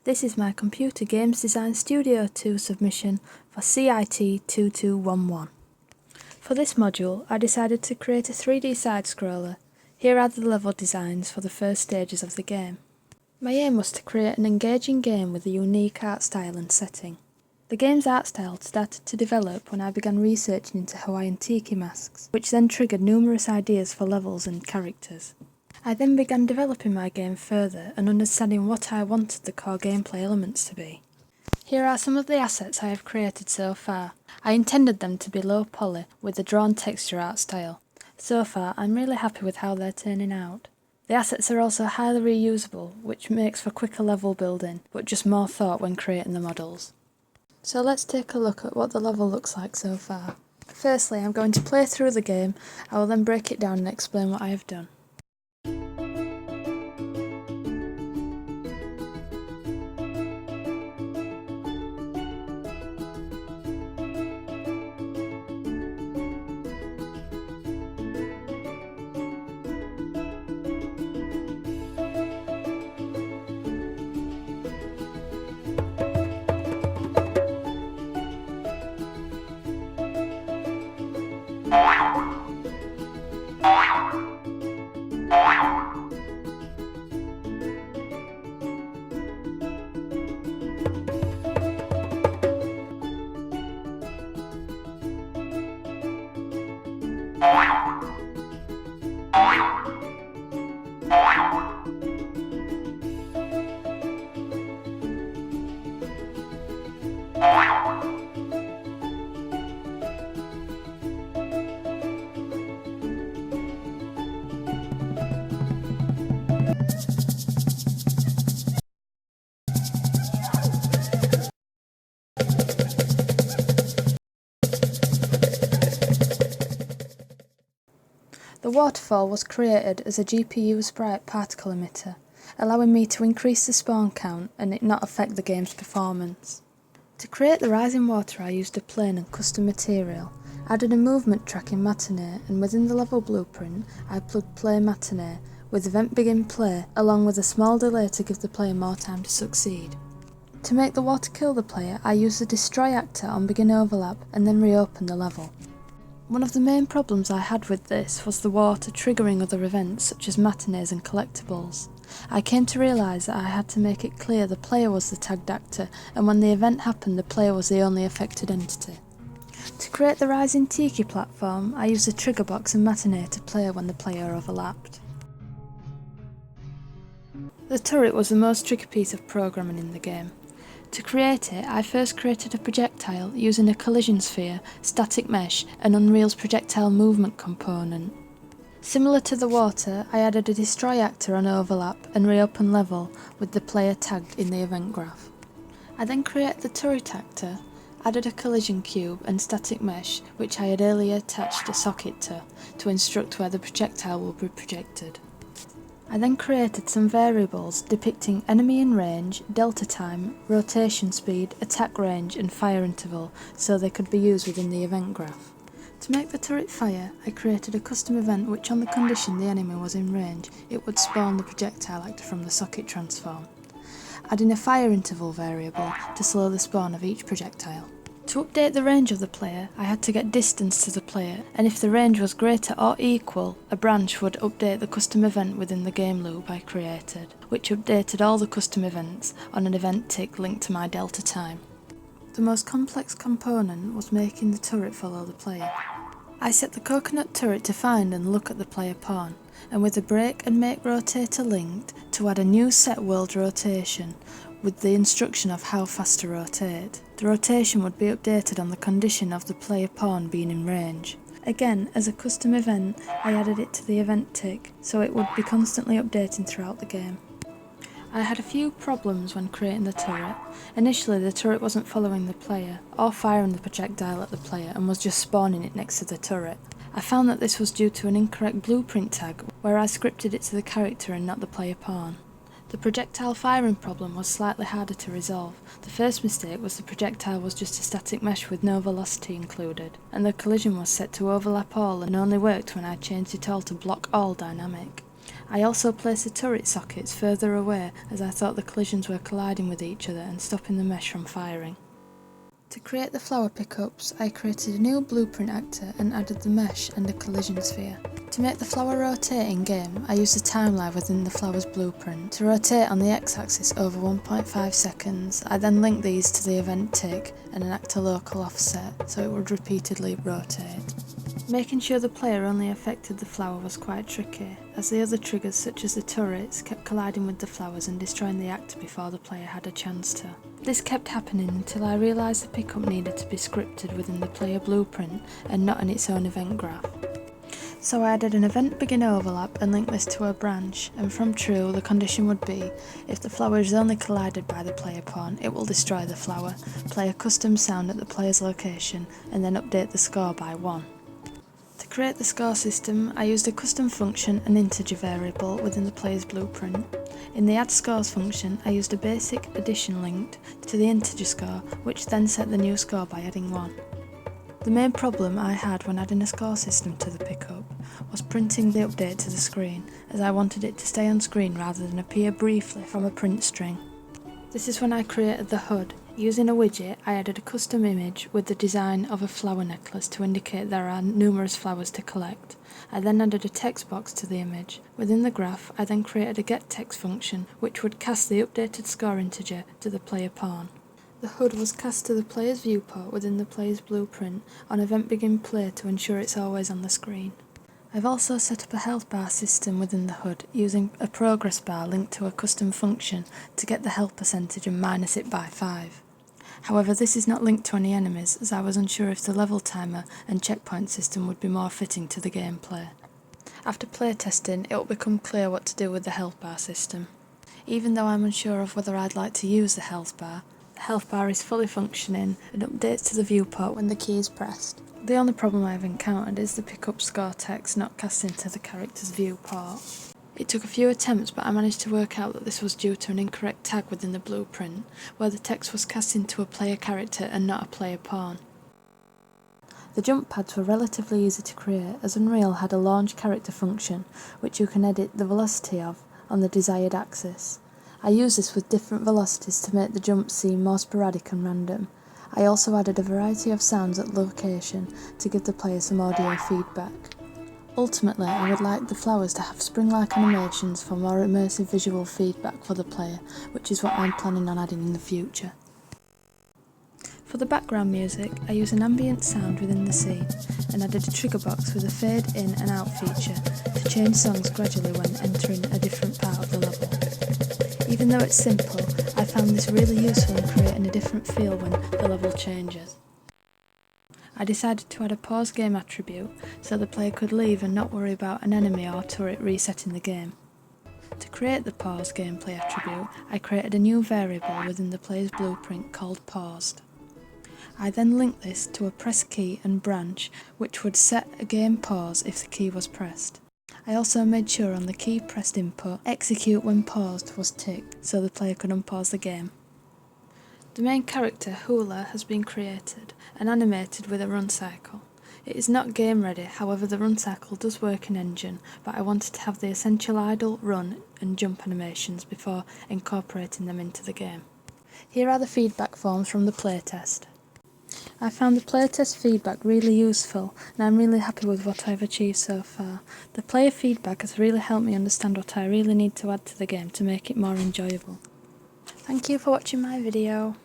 This is my Computer Games Design Studio 2 submission for CIT 2211. For this module, I decided to create a 3D side-scroller. Here are the level designs for the first stages of the game. My aim was to create an engaging game with a unique art style and setting. The game's art style started to develop when I began researching into Hawaiian tiki masks, which then triggered numerous ideas for levels and characters. I then began developing my game further and understanding what I wanted the core gameplay elements to be. Here are some of the assets I have created so far. I intended them to be low poly with a drawn texture art style. So far, I'm really happy with how they're turning out. The assets are also highly reusable, which makes for quicker level building, but just more thought when creating the models. So let's take a look at what the level looks like so far. Firstly, I'm going to play through the game. I will then break it down and explain what I have done. The waterfall was created as a GPU sprite particle emitter, allowing me to increase the spawn count and it not affect the game's performance. To create the rising water I used a plane and custom material, added a movement track in Matinee, and within the level blueprint I plugged play Matinee with event begin play along with a small delay to give the player more time to succeed. To make the water kill the player, I used the destroy actor on begin overlap and then reopen the level. One of the main problems I had with this was the water triggering other events such as matinees and collectibles. I came to realise that I had to make it clear the player was the tagged actor, and when the event happened the player was the only affected entity. To create the rising tiki platform, I used a trigger box and matinee to play when the player overlapped. The turret was the most tricky piece of programming in the game. To create it, I first created a projectile using a collision sphere, static mesh, and Unreal's projectile movement component. Similar to the water, I added a destroy actor on overlap and reopen level with the player tagged in the event graph. I then created the turret actor, added a collision cube and static mesh which I had earlier attached a socket to instruct where the projectile will be projected. I then created some variables depicting enemy in range, delta time, rotation speed, attack range and fire interval so they could be used within the event graph. To make the turret fire, I created a custom event which on the condition the enemy was in range, it would spawn the projectile actor from the socket transform, adding a fire interval variable to slow the spawn of each projectile. To update the range of the player, I had to get distance to the player, and if the range was greater or equal, a branch would update the custom event within the game loop I created, which updated all the custom events on an event tick linked to my delta time. The most complex component was making the turret follow the player. I set the coconut turret to find and look at the player pawn, and with the break and make rotator linked to add a new set world rotation with the instruction of how fast to rotate. The rotation would be updated on the condition of the player pawn being in range. Again, as a custom event, I added it to the event tick, so it would be constantly updating throughout the game. I had a few problems when creating the turret. Initially, the turret wasn't following the player, or firing the projectile at the player, and was just spawning it next to the turret. I found that this was due to an incorrect blueprint tag, where I scripted it to the character and not the player pawn. The projectile firing problem was slightly harder to resolve. The first mistake was the projectile was just a static mesh with no velocity included, and the collision was set to overlap all and only worked when I changed it all to block all dynamic. I also placed the turret sockets further away as I thought the collisions were colliding with each other and stopping the mesh from firing. To create the flower pickups, I created a new blueprint actor and added the mesh and a collision sphere. To make the flower rotate in game, I used a timeline within the flower's blueprint. To rotate on the x-axis over 1.5 seconds, I then linked these to the event tick and enact a local offset so it would repeatedly rotate. Making sure the player only affected the flower was quite tricky, as the other triggers such as the turrets kept colliding with the flowers and destroying the actor before the player had a chance to. This kept happening until I realised the pickup needed to be scripted within the player blueprint and not in its own event graph. So I added an event begin overlap and linked this to a branch, and from true the condition would be, if the flower is only collided by the player pawn, it will destroy the flower, play a custom sound at the player's location, and then update the score by 1. To create the score system, I used a custom function and integer variable within the player's blueprint. In the add scores function, I used a basic addition linked to the integer score, which then set the new score by adding 1. The main problem I had when adding a score system to the pickup was printing the update to the screen, as I wanted it to stay on screen rather than appear briefly from a print string. This is when I created the HUD. Using a widget, I added a custom image with the design of a flower necklace to indicate there are numerous flowers to collect. I then added a text box to the image. Within the graph, I then created a getText function, which would cast the updated score integer to the player pawn. The HUD was cast to the player's viewport within the player's blueprint on event begin play to ensure it's always on the screen. I've also set up a health bar system within the HUD using a progress bar linked to a custom function to get the health percentage and minus it by 5. However, this is not linked to any enemies, as I was unsure if the level timer and checkpoint system would be more fitting to the gameplay. After playtesting, it will become clear what to do with the health bar system. Even though I'm unsure of whether I'd like to use the health bar is fully functioning and updates to the viewport when the key is pressed. The only problem I have encountered is the pickup score text not cast into the character's viewport. It took a few attempts, but I managed to work out that this was due to an incorrect tag within the blueprint, where the text was cast into a player character and not a player pawn. The jump pads were relatively easy to create, as Unreal had a launch character function, which you can edit the velocity of on the desired axis. I used this with different velocities to make the jumps seem more sporadic and random. I also added a variety of sounds at location to give the player some audio feedback. Ultimately, I would like the flowers to have spring-like animations for more immersive visual feedback for the player, which is what I'm planning on adding in the future. For the background music, I use an ambient sound within the scene and added a trigger box with a fade in and out feature to change songs gradually when entering a different part of the level. Even though it's simple, I found this really useful in creating a different feel when the level changes. I decided to add a pause game attribute so the player could leave and not worry about an enemy or turret resetting the game. To create the pause gameplay attribute, I created a new variable within the player's blueprint called paused. I then linked this to a press key and branch which would set a game pause if the key was pressed. I also made sure on the key pressed input, execute when paused was ticked so the player could unpause the game. The main character, Hula, has been created and animated with a run cycle. It is not game ready, however the run cycle does work in Engine, but I wanted to have the essential idle, run and jump animations before incorporating them into the game. Here are the feedback forms from the playtest. I found the playtest feedback really useful and I'm really happy with what I've achieved so far. The player feedback has really helped me understand what I really need to add to the game to make it more enjoyable. Thank you for watching my video.